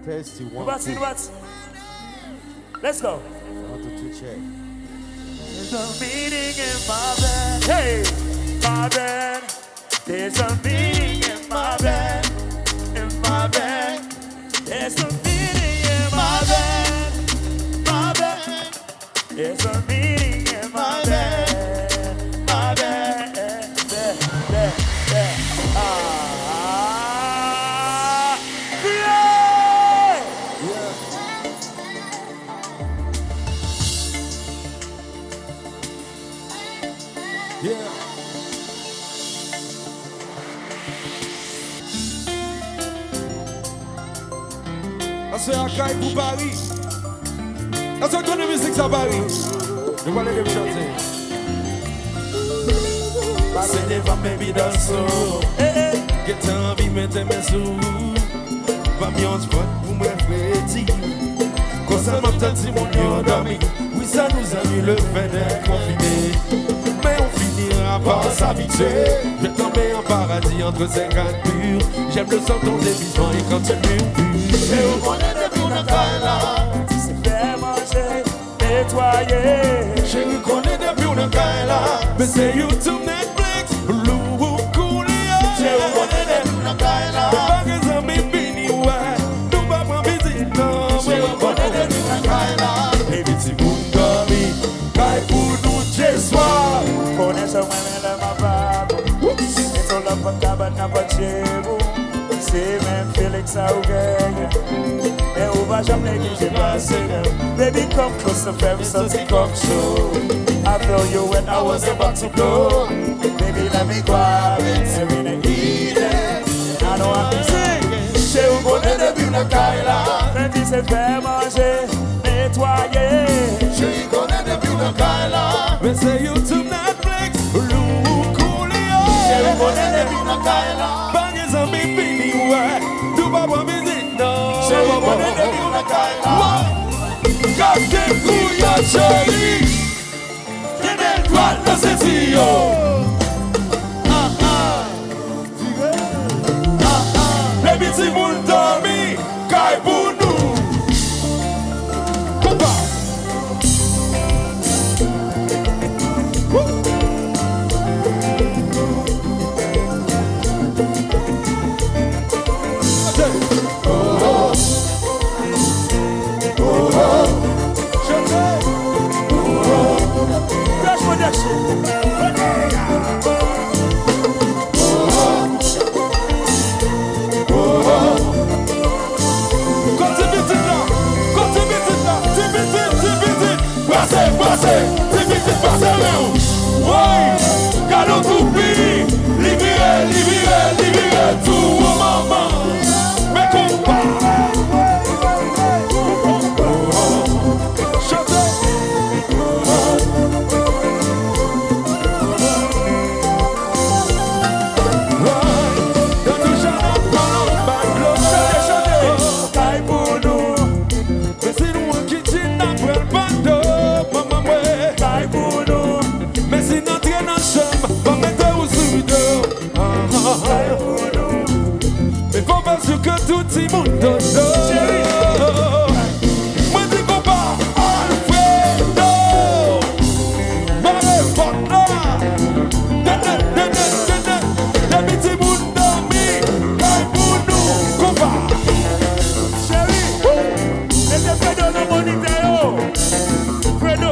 Tasty one. What's? Let's go. There's a meaning in my bed. Hey, my bed. There's a meaning in my bed. In my bed. There's a meaning in my bed. My bed. There's a meaning in my bed. My bed. There. Yeah. C'est un caille pour Paris. C'est un ton de musique à Paris. Nous allons les chanter. C'est des femmes baby dans le son. Get envie mettre mes sous. Va mieux en spot pour me frétiller. Quand ça m'entend si mon lion dormi. Oui ça nous a mis le fait d'être confiné. Mais on finira par s'habituer. Je vais tomber en paradis entre 50 murs. J'aime le son de ton débutant et quand tu murmures. Et où on est depuis on a là. Tu sais faire manger, nettoyer. Chérie qu'on est depuis on a là. Mais c'est YouTube, Netflix, Lou, Coolio. Chérie on est depuis on a là. Mais pas que ça m'est fini, ouais. Nous pas prendre visite, non. Chérie on est depuis on a là. Et vite si vous dormez, caille pour nous chez soi. Connais ce moment là ma femme. Et tout le monde n'a pas chez vous. C'est même Félix à Ougueille. Et où va jamais négliger passer. Baby come close to very something come show. I feel you when I was about to blow. Baby let me grab it. Every day eat it. I know I can sing. Chez où on est depuis la caille là. Même si c'est faire manger, nettoyer. Chérie qu'on est depuis la caille là. Mais c'est YouTube, Netflix, Lou, Coolio. Chérie on est depuis la caille là. Pas que ça m'est fini, ouais. Nous pas prendre visite, non. Chérie on est depuis la caille là. Captain Couillard, chérie. Quelle étoile de Cécile. Baby, si vous dormez, caille pour nous. Combat. Fresh production. Mais faut pas sûr que tout le monde donne. Moi dis qu'on part Alfredo. Maré Fortna. La petite monde dormi. Caille pour nous. Qu'on part. Chérie, mettez Fredo dans mon idéo. Fredo.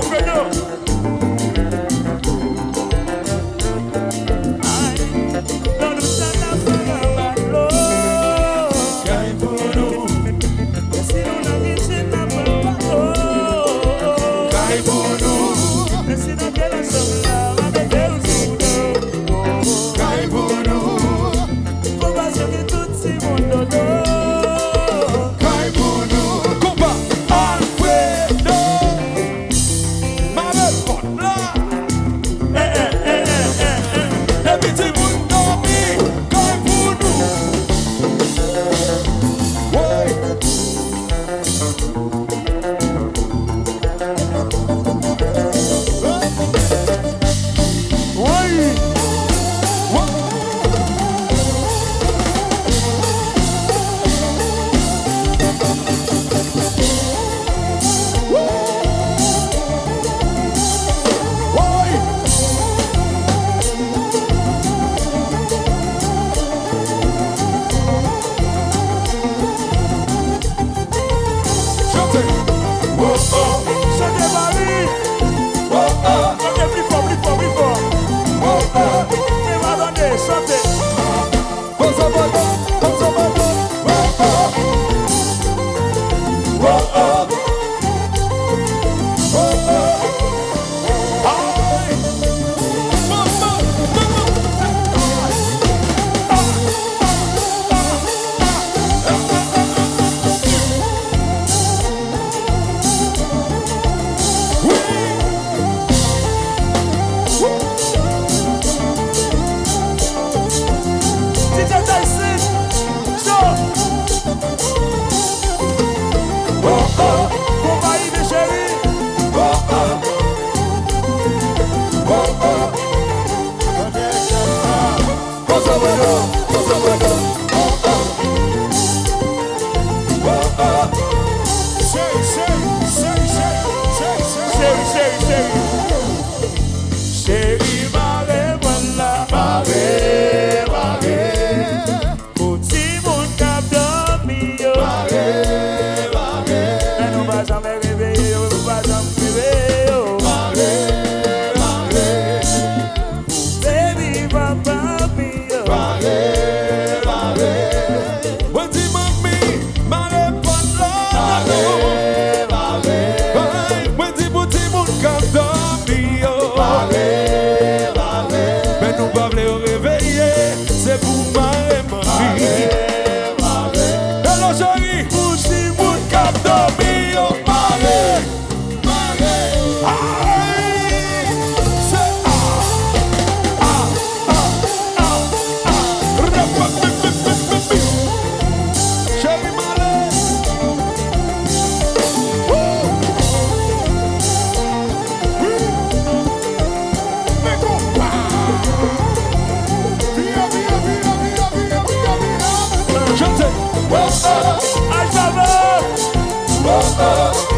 Alphabet.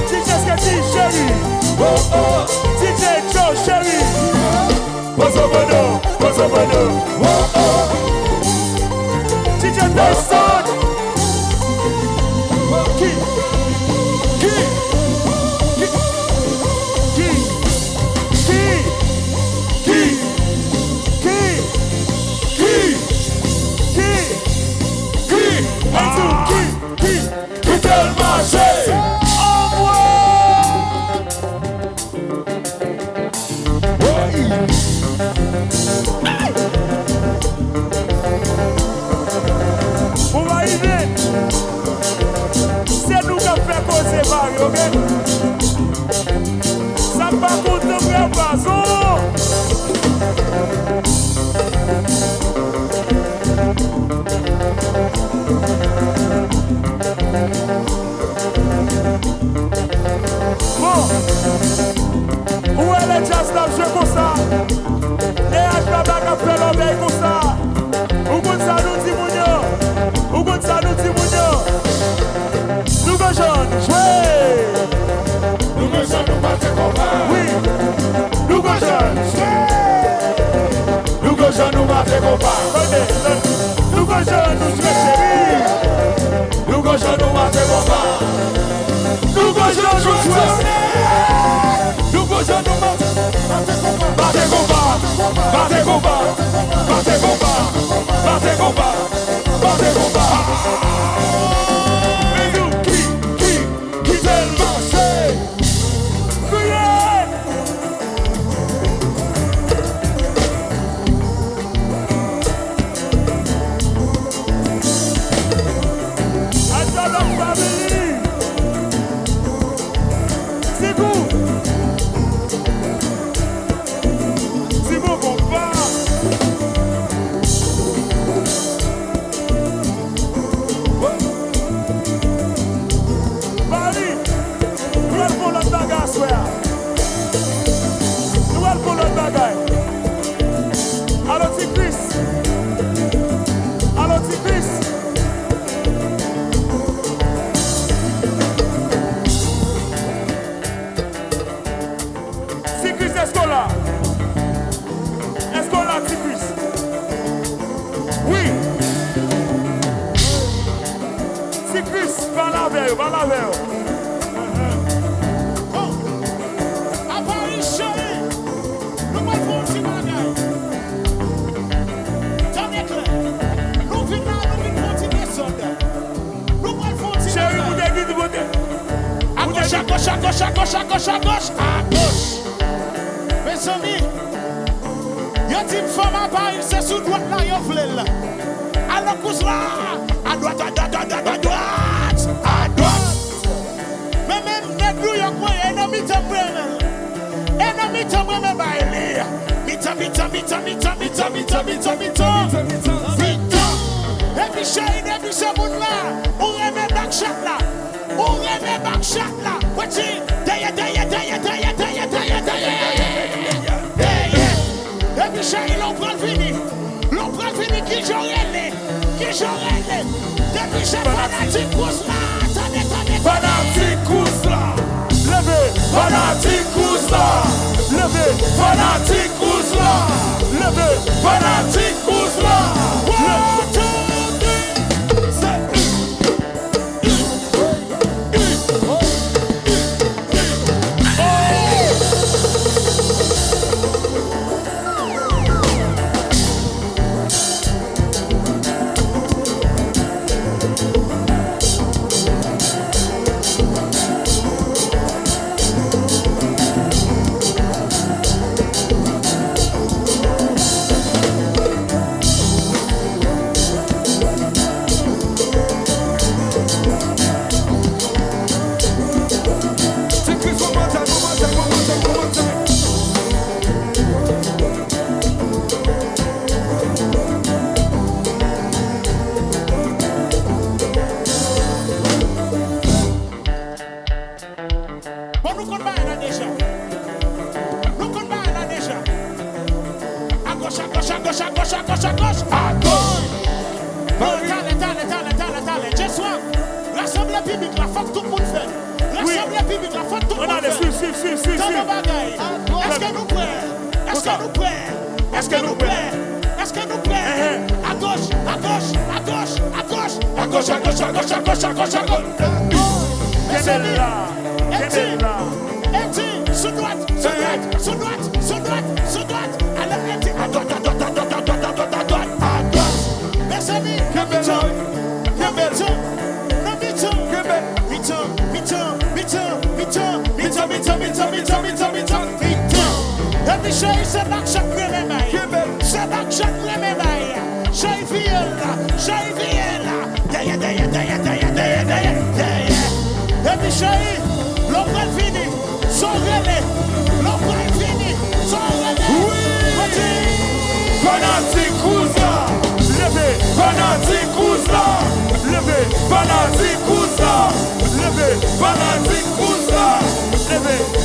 DJ Sketty, chérie. DJ Joe, chérie. Bozobono. DJ Tyson. Tant de bagailles. Est-ce que nous prêts? Est-ce que nous prêts? Est-ce que nous prêts? Est-ce que nous prêts? À gauche, à gauche, à gauche, à gauche, à gauche, à gauche, à gauche, à gauche, à gauche, à gauche. Sous droite, sous droite, sous droite, sous droite, sous droite. Alors, à droite, à droite, à droite, à droite, à droite, à droite, à droite. Mes amis, let me show you some action, remember. Some action, remember. Show you feel, show you feel. Let me show you. L'homme est fini, son relais. L'homme est fini, son relais. Fanatic Kouza, levez, Fanatic Kouza, levez, Fanatic Kouza, levez, Fanatic Kouza, levez.